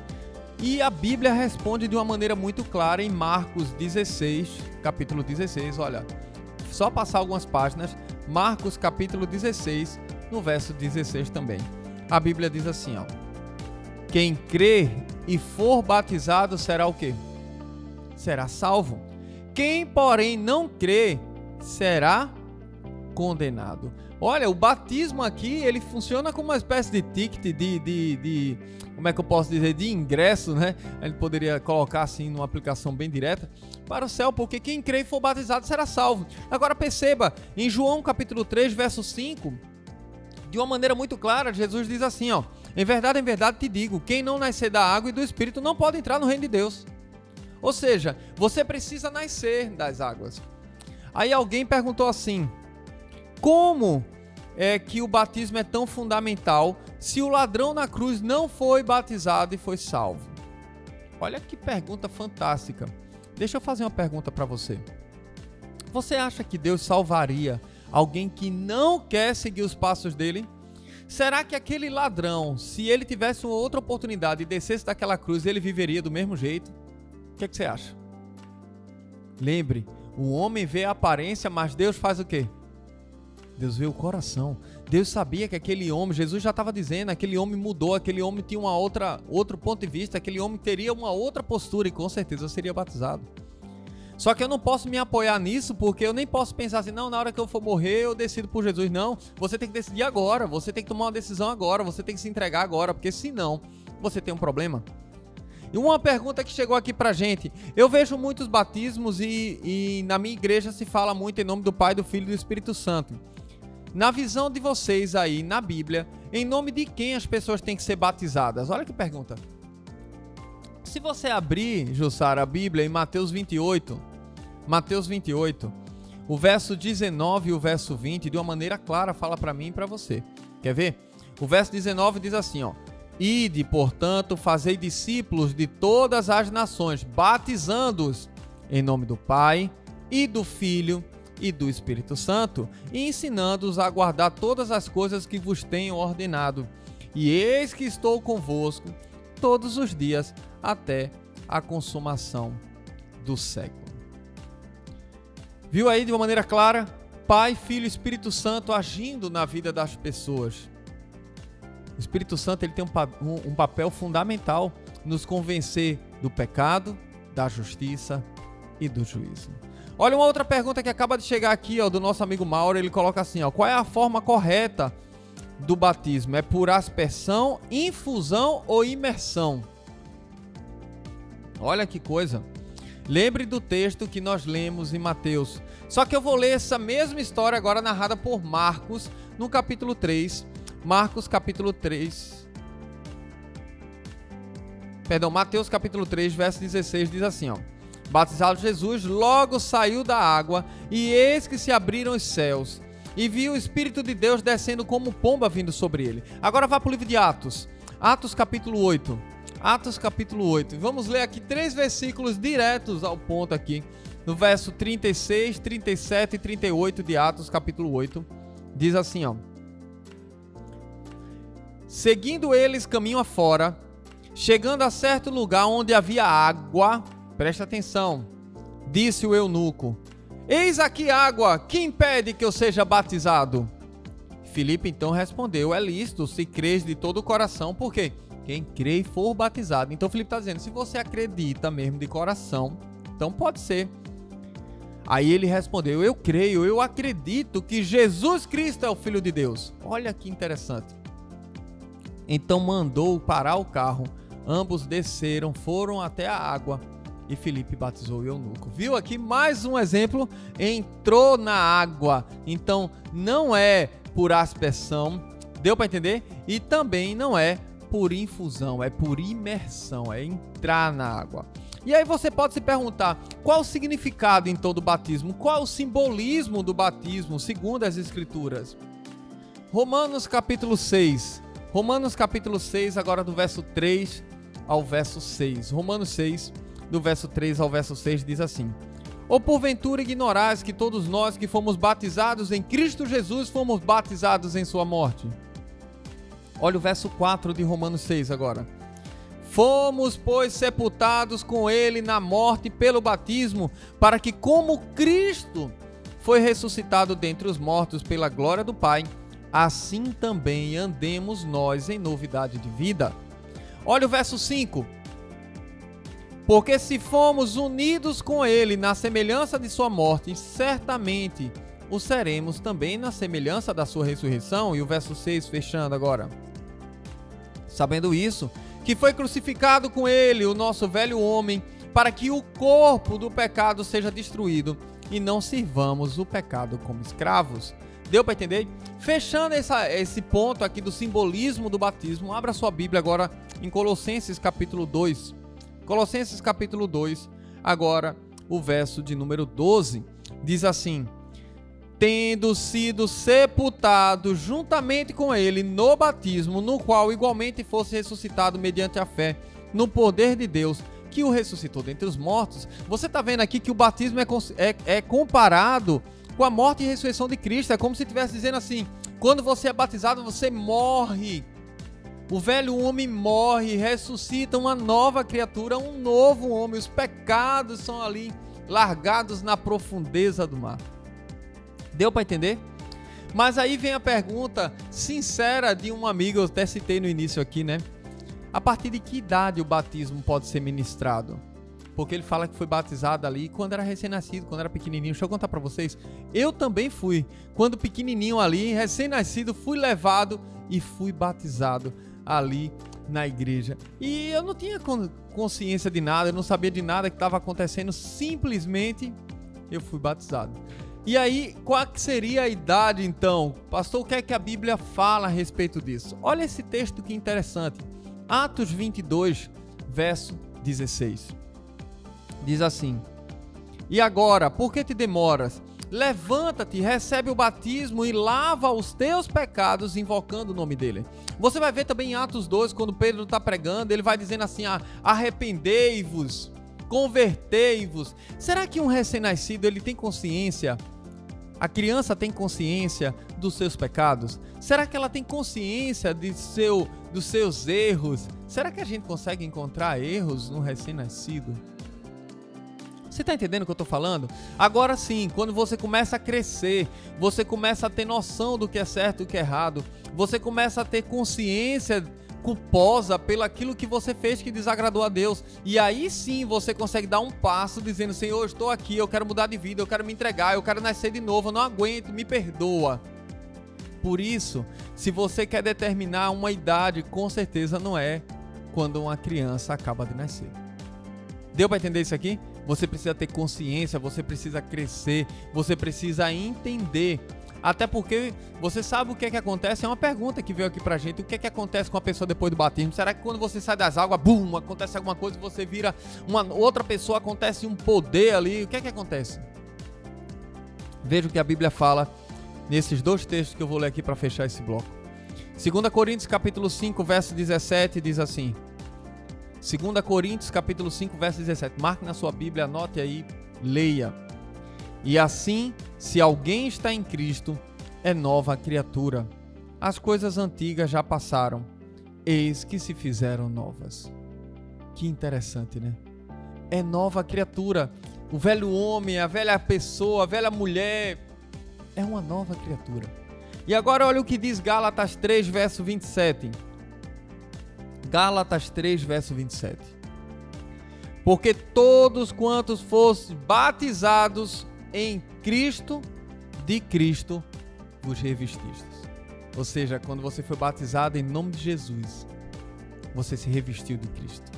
E a Bíblia responde de uma maneira muito clara em Marcos 16, capítulo 16, olha, só passar algumas páginas, Marcos capítulo 16, no verso 16 também. A Bíblia diz assim, ó, quem crê e for batizado será o quê? Será salvo. Quem, porém, não crê será condenado. Olha, o batismo aqui, ele funciona como uma espécie de ticket, de como é que eu posso dizer, de ingresso, né? Ele poderia colocar assim numa aplicação bem direta para o céu, porque quem crê e for batizado será salvo. Agora perceba, em João capítulo 3, verso 5, de uma maneira muito clara, Jesus diz assim, ó, em verdade te digo, quem não nascer da água e do Espírito não pode entrar no reino de Deus. Ou seja, você precisa nascer das águas. Aí alguém perguntou assim, como é que o batismo é tão fundamental se o ladrão na cruz não foi batizado e foi salvo? Olha que pergunta fantástica. Deixa eu fazer uma pergunta para você. Você acha que Deus salvaria alguém que não quer seguir os passos dele? Será que aquele ladrão, se ele tivesse uma outra oportunidade e descesse daquela cruz, ele viveria do mesmo jeito? O que você acha? Lembre, o homem vê a aparência, mas Deus faz o quê? Deus vê o coração. Deus sabia que aquele homem, Jesus já estava dizendo, aquele homem mudou, aquele homem tinha outro ponto de vista, aquele homem teria uma outra postura e com certeza seria batizado. Só que eu não posso me apoiar nisso, porque eu nem posso pensar assim, não, na hora que eu for morrer eu decido por Jesus. Não, você tem que decidir agora, você tem que tomar uma decisão agora, você tem que se entregar agora, porque senão você tem um problema. E uma pergunta que chegou aqui pra gente, eu vejo muitos batismos e na minha igreja se fala muito em nome do Pai, do Filho e do Espírito Santo. Na visão de vocês aí, na Bíblia, em nome de quem as pessoas têm que ser batizadas? Olha que pergunta. Se você abrir, Jussara, a Bíblia em Mateus 28, o verso 19 e o verso 20, de uma maneira clara, fala para mim e para você. Quer ver? O verso 19 diz assim, ó: Ide, portanto, fazei discípulos de todas as nações, batizando-os em nome do Pai e do Filho e do Espírito Santo, e ensinando-os a guardar todas as coisas que vos tenho ordenado. E eis que estou convosco todos os dias até a consumação do século. Viu aí de uma maneira clara? Pai, Filho e Espírito Santo agindo na vida das pessoas. O Espírito Santo ele tem um papel fundamental nos convencer do pecado, da justiça e do juízo. Olha uma outra pergunta que acaba de chegar aqui, ó, do nosso amigo Mauro. Ele coloca assim, ó: qual é a forma correta do batismo? É por aspersão, infusão ou imersão? Olha que coisa. Lembre do texto que nós lemos em Mateus. Só que eu vou ler essa mesma história agora narrada por Marcos, no capítulo 3. Mateus capítulo 3, verso 16, diz assim, ó: Batizado Jesus, logo saiu da água, e eis que se abriram os céus, e viu o Espírito de Deus descendo como pomba vindo sobre ele. Agora vá para o livro de Atos, Atos capítulo 8. Vamos ler aqui 3 versículos diretos ao ponto aqui. No verso 36, 37 e 38 de Atos capítulo 8, diz assim, ó: Seguindo eles caminho afora, chegando a certo lugar onde havia água, presta atenção, disse o eunuco: Eis aqui água, que impede que eu seja batizado? Filipe então respondeu: É lícito, se crês de todo o coração, porque quem crê e for batizado. Então Filipe está dizendo, se você acredita mesmo de coração, então pode ser. Aí ele respondeu: Eu creio, eu acredito que Jesus Cristo é o Filho de Deus. Olha que interessante. Então mandou parar o carro, ambos desceram, foram até a água e Filipe batizou o eunuco. Viu aqui mais um exemplo? Entrou na água. Então não é por aspersão, deu para entender? E também não é por infusão, é por imersão, é entrar na água. E aí você pode se perguntar, qual o significado então do batismo? Qual o simbolismo do batismo, segundo as Escrituras? Romanos capítulo 6, agora do verso 3 ao verso 6. Romanos 6, do verso 3 ao verso 6, diz assim: Ou porventura ignorais que todos nós que fomos batizados em Cristo Jesus fomos batizados em sua morte? Olha o verso 4 de Romanos 6 agora. Fomos, pois, sepultados com ele na morte pelo batismo, para que, como Cristo foi ressuscitado dentre os mortos pela glória do Pai, assim também andemos nós em novidade de vida. Olha o verso 5. Porque se fomos unidos com ele na semelhança de sua morte, certamente o seremos também na semelhança da sua ressurreição. E o verso 6, fechando agora. Sabendo isso, que foi crucificado com ele o nosso velho homem, para que o corpo do pecado seja destruído e não sirvamos o pecado como escravos. Deu para entender? Fechando esse ponto aqui do simbolismo do batismo, abra sua Bíblia agora em Colossenses capítulo 2. Colossenses capítulo 2, agora o verso de número 12, diz assim: Tendo sido sepultado juntamente com ele no batismo, no qual igualmente fosse ressuscitado mediante a fé no poder de Deus, que o ressuscitou dentre os mortos. Você está vendo aqui que o batismo é comparado com a morte e ressurreição de Cristo. É como se estivesse dizendo assim: Quando você é batizado, você morre. O velho homem morre, ressuscita uma nova criatura, um novo homem. Os pecados são ali largados na profundeza do mar. Deu para entender? Mas aí vem a pergunta sincera de um amigo, eu até citei no início aqui, né? A partir de que idade o batismo pode ser ministrado? Porque ele fala que foi batizado ali quando era recém-nascido, quando era pequenininho. Deixa eu contar para vocês. Eu também fui. Quando pequenininho ali, recém-nascido, fui levado e fui batizado ali na igreja. E eu não tinha consciência de nada, eu não sabia de nada que estava acontecendo. Simplesmente eu fui batizado. E aí, qual que seria a idade então? Pastor, o que é que a Bíblia fala a respeito disso? Olha esse texto que interessante. Atos 22, verso 16. Diz assim: E agora, por que te demoras? Levanta-te, recebe o batismo e lava os teus pecados, invocando o nome dele. Você vai ver também em Atos 2, quando Pedro está pregando, ele vai dizendo assim: arrependei-vos, convertei-vos. Será que um recém-nascido ele tem consciência? A criança tem consciência dos seus pecados? Será que ela tem consciência dos seus erros? Será que a gente consegue encontrar erros no recém-nascido? Você está entendendo o que eu estou falando? Agora sim, quando você começa a crescer, você começa a ter noção do que é certo e o que é errado, você começa a ter consciência culposa pelo aquilo que você fez que desagradou a Deus. E aí sim você consegue dar um passo dizendo: Senhor, eu estou aqui, eu quero mudar de vida, eu quero me entregar, eu quero nascer de novo, eu não aguento, me perdoa. Por isso, se você quer determinar uma idade, com certeza não é quando uma criança acaba de nascer. Deu para entender isso aqui? Você precisa ter consciência, você precisa crescer, você precisa entender. Até porque você sabe o que é que acontece? É uma pergunta que veio aqui pra gente. O que é que acontece com a pessoa depois do batismo? Será que quando você sai das águas, bum, acontece alguma coisa, você vira uma outra pessoa, acontece um poder ali? O que é que acontece? Veja o que a Bíblia fala nesses dois textos que eu vou ler aqui para fechar esse bloco. 2 Coríntios capítulo 5, verso 17 diz assim. 2 Coríntios capítulo 5, verso 17. Marque na sua Bíblia, anote aí, leia. E assim, se alguém está em Cristo, é nova criatura. As coisas antigas já passaram, eis que se fizeram novas. Que interessante, né? É nova criatura. O velho homem, a velha pessoa, a velha mulher, é uma nova criatura. E agora olha o que diz Gálatas 3, verso 27. Gálatas 3, verso 27. Porque todos quantos fossem batizados em Cristo, de Cristo vos revestistes. Ou seja, quando você foi batizado em nome de Jesus, você se revestiu de Cristo.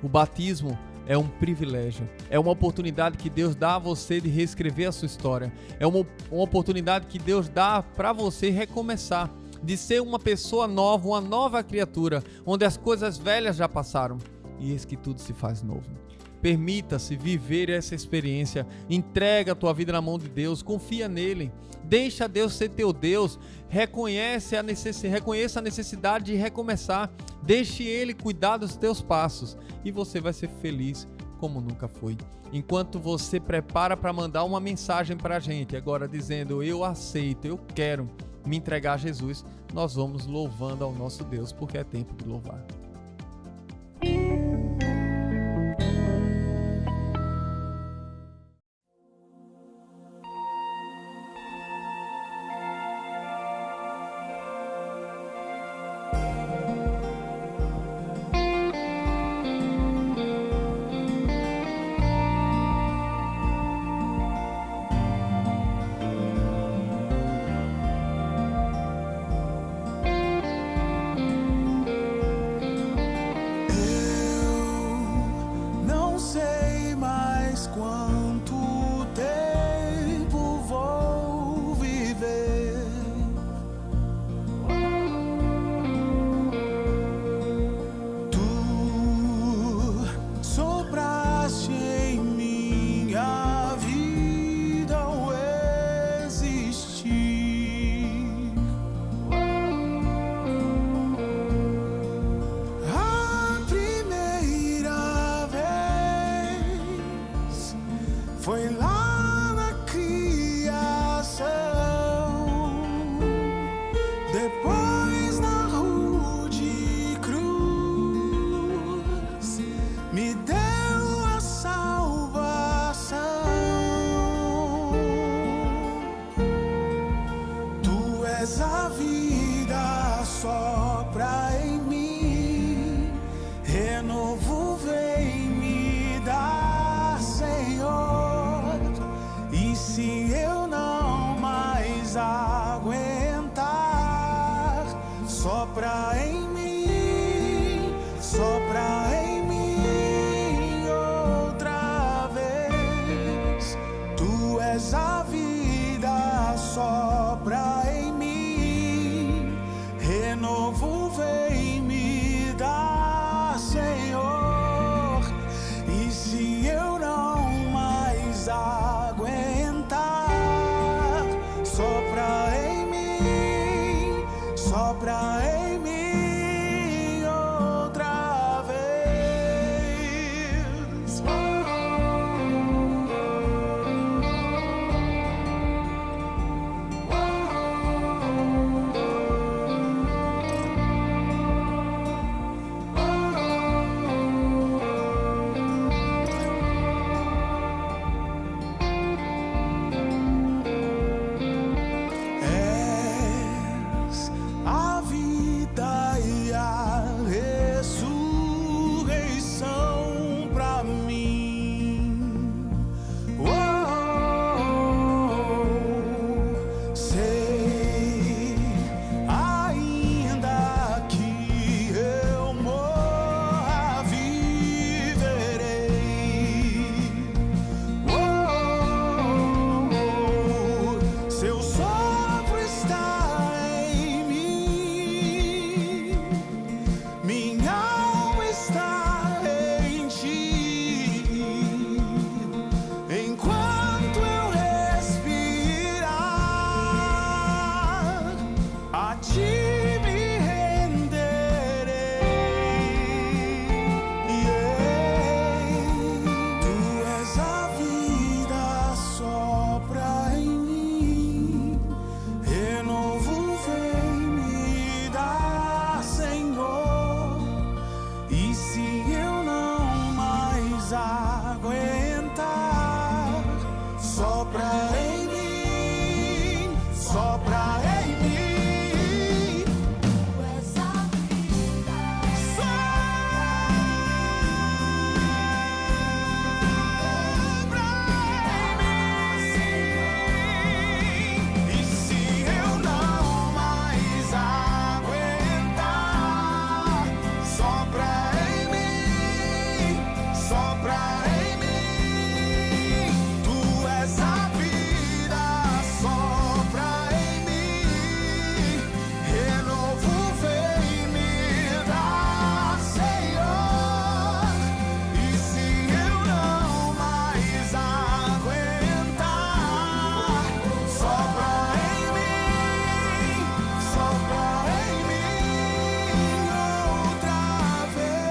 O batismo é um privilégio, é uma oportunidade que Deus dá a você de reescrever a sua história. É uma oportunidade que Deus dá para você recomeçar, de ser uma pessoa nova, uma nova criatura, onde as coisas velhas já passaram e eis que tudo se faz novo. Permita-se viver essa experiência, entrega a tua vida na mão de Deus, confia nele, deixa Deus ser teu Deus, reconheça a necessidade de recomeçar, deixe ele cuidar dos teus passos e você vai ser feliz como nunca foi. Enquanto você prepara para mandar uma mensagem para a gente, agora dizendo: eu aceito, eu quero me entregar a Jesus, nós vamos louvando ao nosso Deus, porque é tempo de louvar. se eu não mais aguentar, sopra em mim, sopra em mim outra vez. Tu és a vida, sopra em mim, renovo vem me dar, Senhor. E se eu não mais aguentar, sopra em mim, sopra em mim outra vez. És a vida e a ressurreição pra mim. Sei, ainda que eu morra, viverei. Seu sopro está em mim, minha alma está em ti. Enquanto eu respirar, a ti me renderei. Tu és a vida, sopra em mim, renovo vem me dar, Senhor. E se eu não mais aguentar, sopra em mim, sopra em mim. Tu és a vida, sopra em mim. E se eu não mais aguentar, sopra em mim, sopra em mim. Tu és a vida, sopra em mim, renovo vem me dar, Senhor. E se eu não mais aguentar, sopra em mim, sopra em mim outra vez,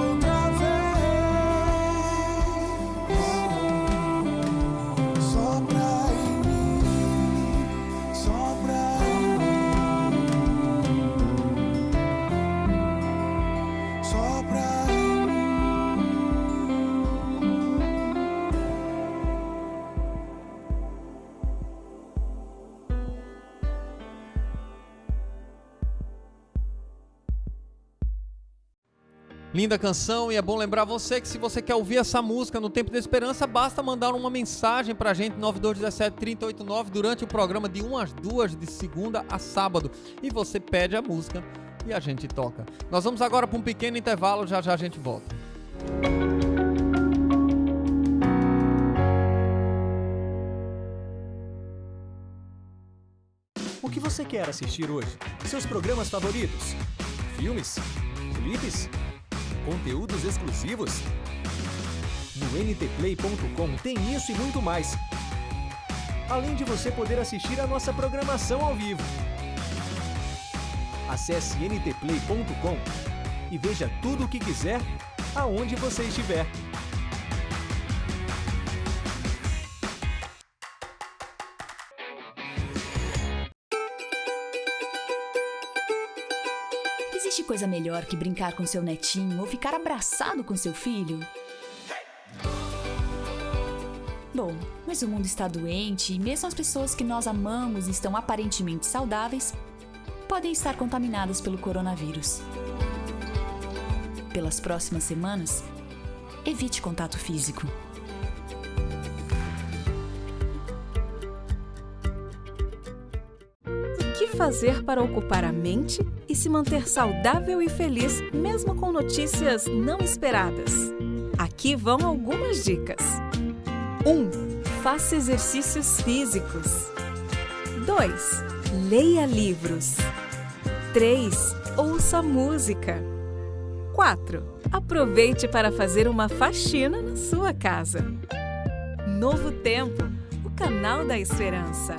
outra vez. Sopra em mim, sopra em mim, sopra em mim. Linda canção, e é bom lembrar você que se você quer ouvir essa música no Tempo da Esperança, basta mandar uma mensagem pra gente, 9217-3089, durante o programa de 1 às 2, de segunda a sábado. E você pede a música e a gente toca. Nós vamos agora para um pequeno intervalo, já já a gente volta. O que você quer assistir hoje? Seus programas favoritos? Filmes? Clipes? Conteúdos exclusivos? No ntplay.com tem isso e muito mais. Além de você poder assistir a nossa programação ao vivo. Acesse ntplay.com e veja tudo o que quiser, aonde você estiver. Existe coisa melhor que brincar com seu netinho ou ficar abraçado com seu filho? Bom, mas o mundo está doente e mesmo as pessoas que nós amamos e estão aparentemente saudáveis podem estar contaminadas pelo coronavírus. Pelas próximas semanas, evite contato físico. O que fazer para ocupar a mente e se manter saudável e feliz, mesmo com notícias não esperadas? Aqui vão algumas dicas. 1. Faça exercícios físicos. 2. Leia livros. 3. Ouça música. 4. Aproveite para fazer uma faxina na sua casa. Novo Tempo, o canal da esperança.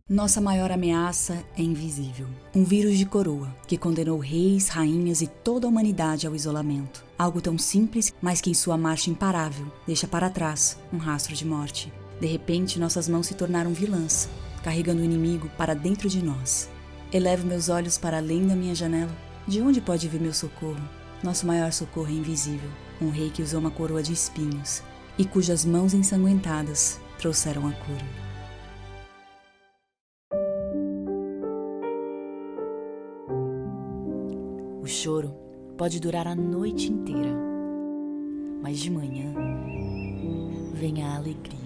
Nossa maior ameaça é invisível. Um vírus de coroa que condenou reis, rainhas e toda a humanidade ao isolamento. Algo tão simples, mas que em sua marcha imparável deixa para trás um rastro de morte. De repente, nossas mãos se tornaram vilãs, carregando o inimigo para dentro de nós. Elevo meus olhos para além da minha janela. De onde pode vir meu socorro? Nosso maior socorro é invisível. Um rei que usou uma coroa de espinhos e cujas mãos ensanguentadas trouxeram a cura. O choro pode durar a noite inteira, mas de manhã vem a alegria.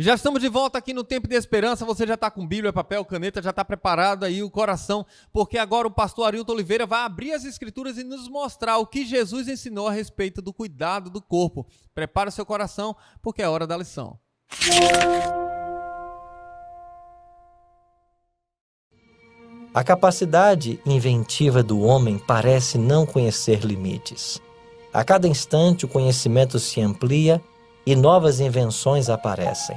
Já estamos de volta aqui no Tempo de Esperança. Você já está com Bíblia, papel, caneta, já está preparado aí o coração, porque agora o pastor Arilton Oliveira vai abrir as Escrituras e nos mostrar o que Jesus ensinou a respeito do cuidado do corpo. Prepare o seu coração, porque é hora da lição. A capacidade inventiva do homem parece não conhecer limites. A cada instante o conhecimento se amplia e novas invenções aparecem.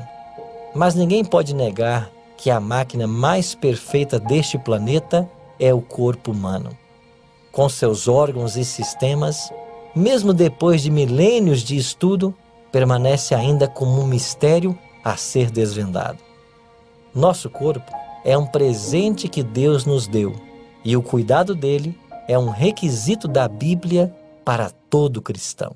Mas ninguém pode negar que a máquina mais perfeita deste planeta é o corpo humano. Com seus órgãos e sistemas, mesmo depois de milênios de estudo, permanece ainda como um mistério a ser desvendado. Nosso corpo é um presente que Deus nos deu, e o cuidado dele é um requisito da Bíblia para todo cristão.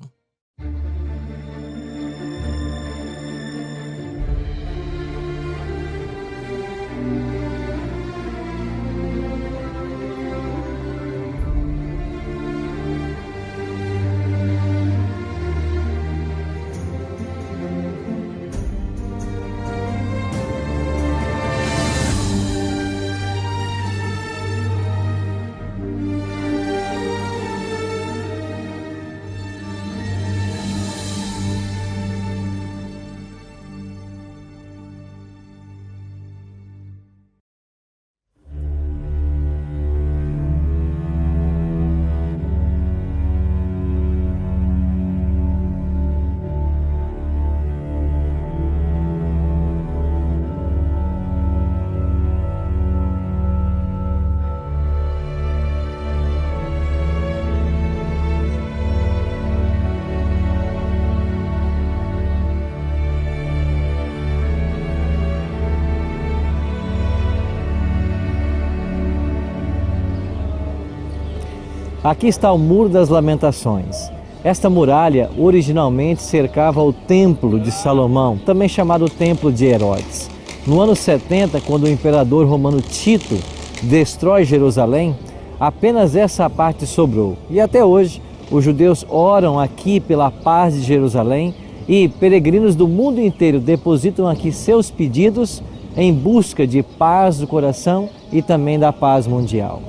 Aqui está o Muro das Lamentações. Esta muralha originalmente cercava o Templo de Salomão, também chamado Templo de Herodes. No ano 70, quando o imperador romano Tito destrói Jerusalém, apenas essa parte sobrou. E até hoje, os judeus oram aqui pela paz de Jerusalém e peregrinos do mundo inteiro depositam aqui seus pedidos em busca de paz do coração e também da paz mundial.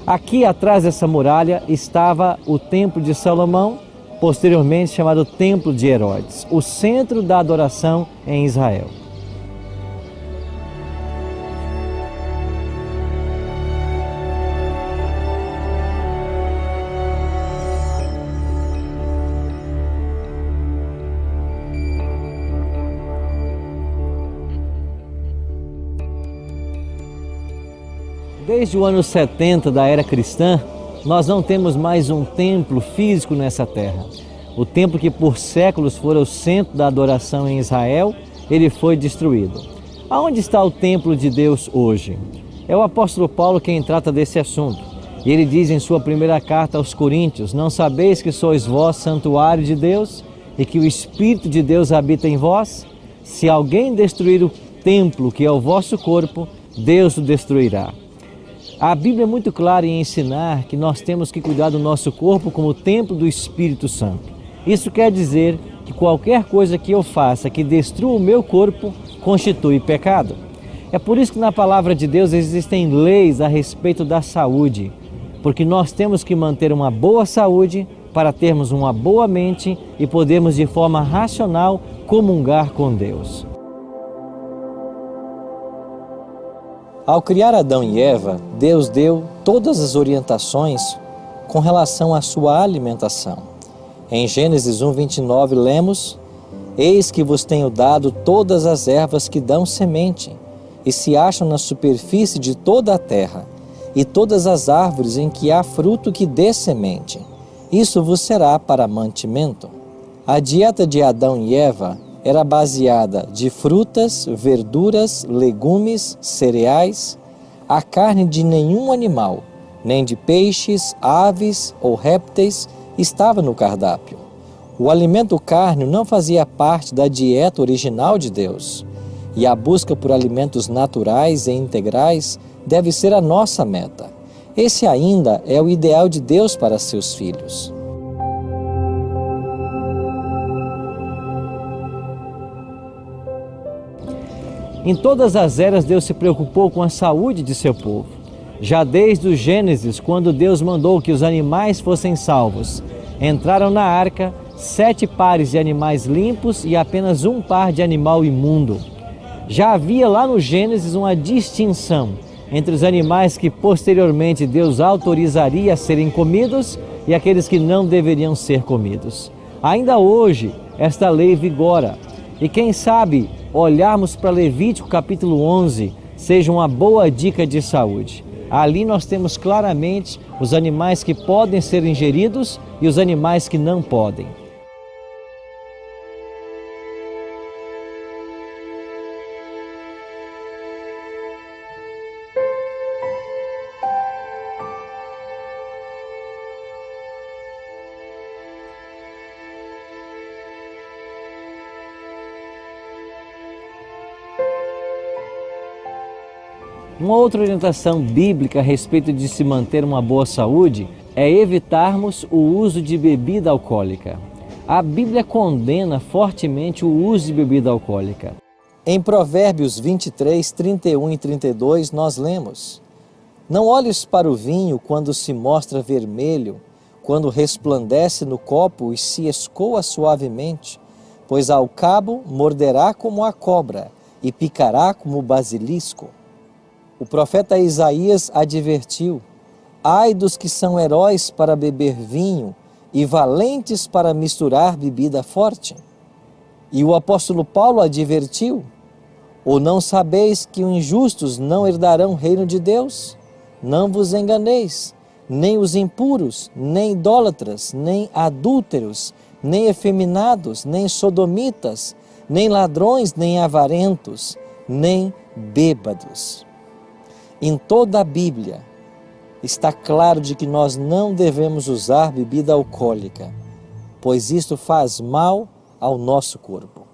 Aqui atrás dessa muralha estava o Templo de Salomão, posteriormente chamado Templo de Herodes, o centro da adoração em Israel. Desde o ano 70 da era cristã, nós não temos mais um templo físico nessa terra. O templo que por séculos fora o centro da adoração em Israel, ele foi destruído. Aonde está o templo de Deus hoje? É o apóstolo Paulo quem trata desse assunto. E ele diz em sua primeira carta aos Coríntios: não sabeis que sois vós santuário de Deus e que o Espírito de Deus habita em vós? Se alguém destruir o templo que é o vosso corpo, Deus o destruirá. A Bíblia é muito clara em ensinar que nós temos que cuidar do nosso corpo como o templo do Espírito Santo. Isso quer dizer que qualquer coisa que eu faça que destrua o meu corpo constitui pecado. É por isso que na palavra de Deus existem leis a respeito da saúde, porque nós temos que manter uma boa saúde para termos uma boa mente e podermos de forma racional comungar com Deus. Ao criar Adão e Eva, Deus deu todas as orientações com relação à sua alimentação. Em Gênesis 1:29 lemos: Eis que vos tenho dado todas as ervas que dão semente, e se acham na superfície de toda a terra, e todas as árvores em que há fruto que dê semente. Isso vos será para mantimento. A dieta de Adão e Eva era baseada de frutas, verduras, legumes, cereais. A carne de nenhum animal, nem de peixes, aves ou répteis, estava no cardápio. O alimento carne não fazia parte da dieta original de Deus. E a busca por alimentos naturais e integrais deve ser a nossa meta. Esse ainda é o ideal de Deus para seus filhos. Em todas as eras, Deus se preocupou com a saúde de seu povo. Já desde o Gênesis, quando Deus mandou que os animais fossem salvos, entraram na arca 7 pares de animais limpos e apenas um par de animal imundo. Já havia lá no Gênesis uma distinção entre os animais que posteriormente Deus autorizaria a serem comidos e aqueles que não deveriam ser comidos. Ainda hoje, esta lei vigora. E quem sabe olharmos para Levítico capítulo 11 seja uma boa dica de saúde. Ali nós temos claramente os animais que podem ser ingeridos e os animais que não podem. Uma outra orientação bíblica a respeito de se manter uma boa saúde é evitarmos o uso de bebida alcoólica. A Bíblia condena fortemente o uso de bebida alcoólica. Em Provérbios 23, 31 e 32 nós lemos: Não olhes para o vinho quando se mostra vermelho, quando resplandece no copo e se escoa suavemente, pois ao cabo morderá como a cobra e picará como o basilisco. O profeta Isaías advertiu: Ai dos que são heróis para beber vinho e valentes para misturar bebida forte. E o apóstolo Paulo advertiu: Ou não sabeis que os injustos não herdarão o reino de Deus? Não vos enganeis, nem os impuros, nem idólatras, nem adúlteros, nem efeminados, nem sodomitas, nem ladrões, nem avarentos, nem bêbados. Em toda a Bíblia está claro de que nós não devemos usar bebida alcoólica, pois isto faz mal ao nosso corpo.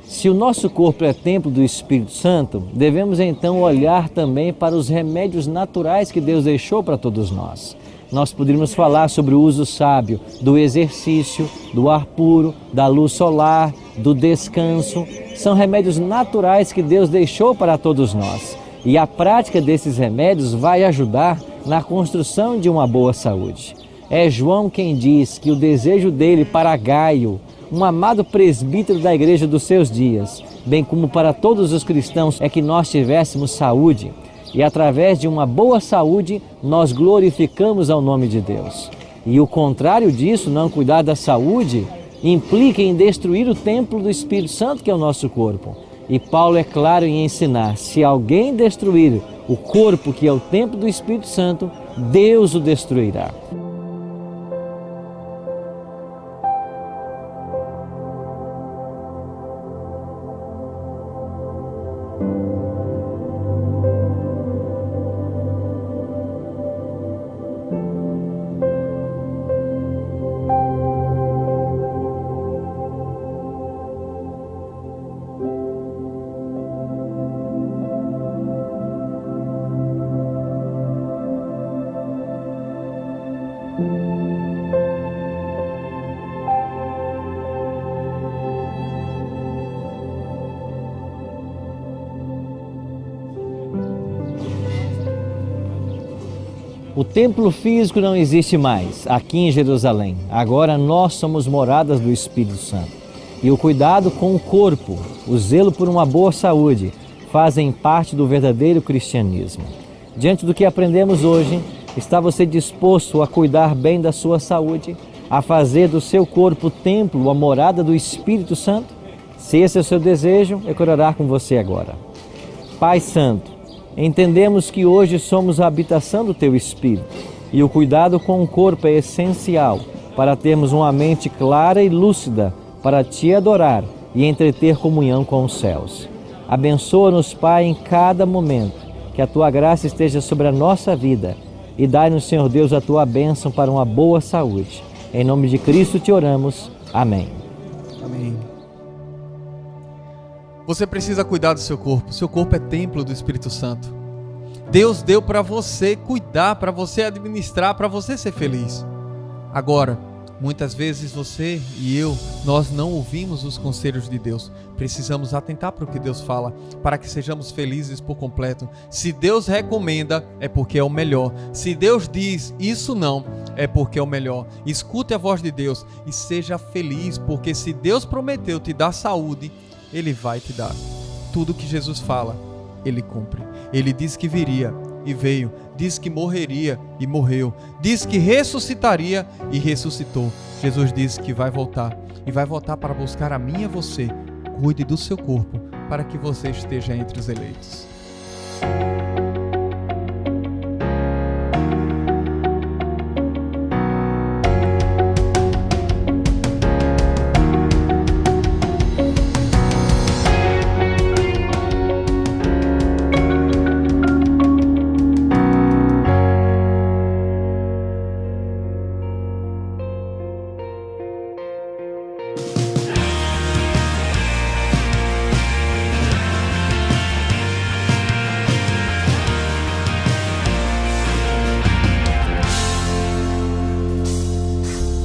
Se o nosso corpo é templo do Espírito Santo, devemos então olhar também para os remédios naturais que Deus deixou para todos nós. Nós poderíamos falar sobre o uso sábio do exercício, do ar puro, da luz solar, do descanso. São remédios naturais que Deus deixou para todos nós. E a prática desses remédios vai ajudar na construção de uma boa saúde. É João quem diz que o desejo dele para Gaio, um amado presbítero da igreja dos seus dias, bem como para todos os cristãos, é que nós tivéssemos saúde. E através de uma boa saúde, nós glorificamos ao nome de Deus. E o contrário disso, não cuidar da saúde, implica em destruir o templo do Espírito Santo, que é o nosso corpo. E Paulo é claro em ensinar: se alguém destruir o corpo, que é o templo do Espírito Santo, Deus o destruirá. O templo físico não existe mais aqui em Jerusalém. Agora nós somos moradas do Espírito Santo. E o cuidado com o corpo, o zelo por uma boa saúde, fazem parte do verdadeiro cristianismo. Diante do que aprendemos hoje, está você disposto a cuidar bem da sua saúde, a fazer do seu corpo o templo, a morada do Espírito Santo? Se esse é o seu desejo, eu quero orar com você agora. Pai Santo, entendemos que hoje somos a habitação do Teu Espírito e o cuidado com o corpo é essencial para termos uma mente clara e lúcida para Te adorar e entreter comunhão com os céus. Abençoa-nos, Pai, em cada momento, que a Tua graça esteja sobre a nossa vida e dai-nos, Senhor Deus, a Tua bênção para uma boa saúde. Em nome de Cristo te oramos. Amém. Amém. Você precisa cuidar do seu corpo. Seu corpo é templo do Espírito Santo. Deus deu para você cuidar, para você administrar, para você ser feliz. Agora, muitas vezes você e eu, nós não ouvimos os conselhos de Deus. Precisamos atentar para o que Deus fala, para que sejamos felizes por completo. Se Deus recomenda, é porque é o melhor. Se Deus diz isso não, é porque é o melhor. Escute a voz de Deus e seja feliz, porque se Deus prometeu te dar saúde, Ele vai te dar. Tudo que Jesus fala, Ele cumpre. Ele diz que viria e veio. Diz que morreria e morreu. Diz que ressuscitaria e ressuscitou. Jesus diz que vai voltar. E vai voltar para buscar a mim e a você. Cuide do seu corpo para que você esteja entre os eleitos.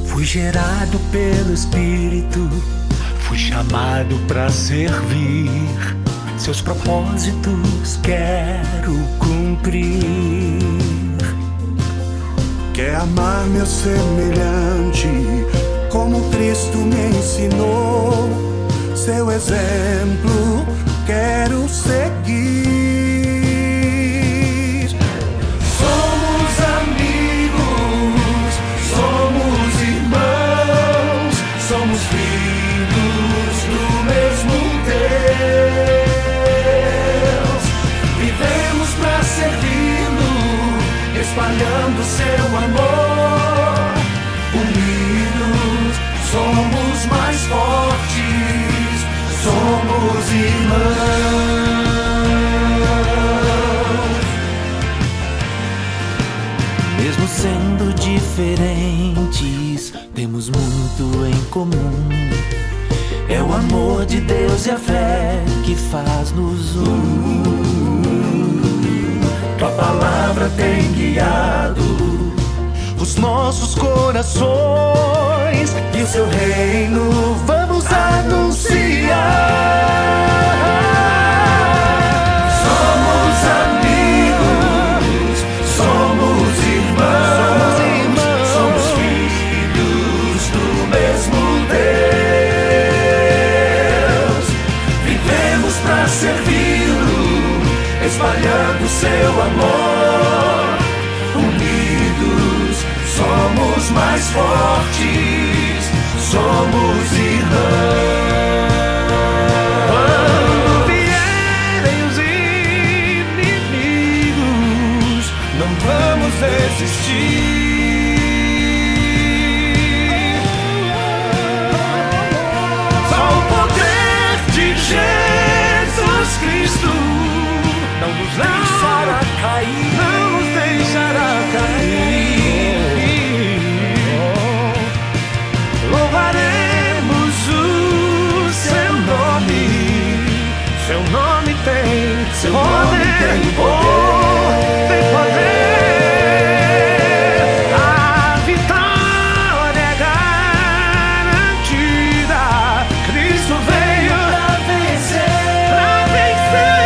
Fui gerado pelo Espírito, fui chamado para servir. Seus propósitos quero cumprir. Quer amar meu semelhante, como Cristo me ensinou. Seu exemplo quero seguir. Somos amigos, somos irmãos, somos filhos do mesmo Deus. Vivemos para servi-lo, espalhando seu amor. Unidos somos mais fortes, somos irmãos. Mesmo sendo diferentes, temos muito em comum. É o amor de Deus e a fé que faz-nos Tua palavra tem guiado os nossos corações e o seu reino vamos anunciar. Somos amigos, somos irmãos, somos filhos do mesmo Deus. Vivemos para servi-lo, espalhando seu amor. Unidos somos mais fortes, somos irmãos. Quando vierem os inimigos, não vamos desistir. Só o poder de Jesus Cristo não nos deixará cair, não nos deixará cair. Louvaremos o seu nome. Seu nome tem poder, tem poder. A vitória é garantida. Cristo veio para vencer, para vencer.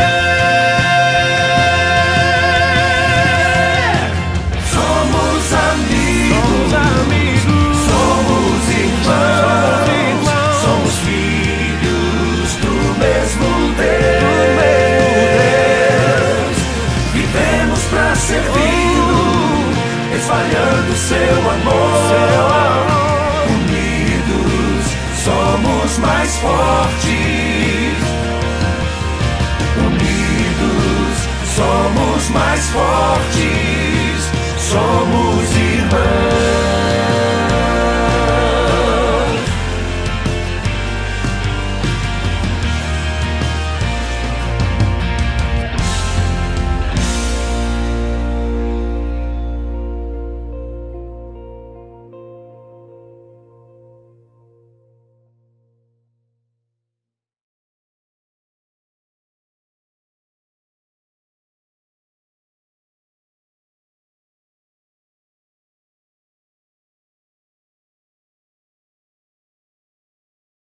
fortes. Unidos somos mais fortes. Somos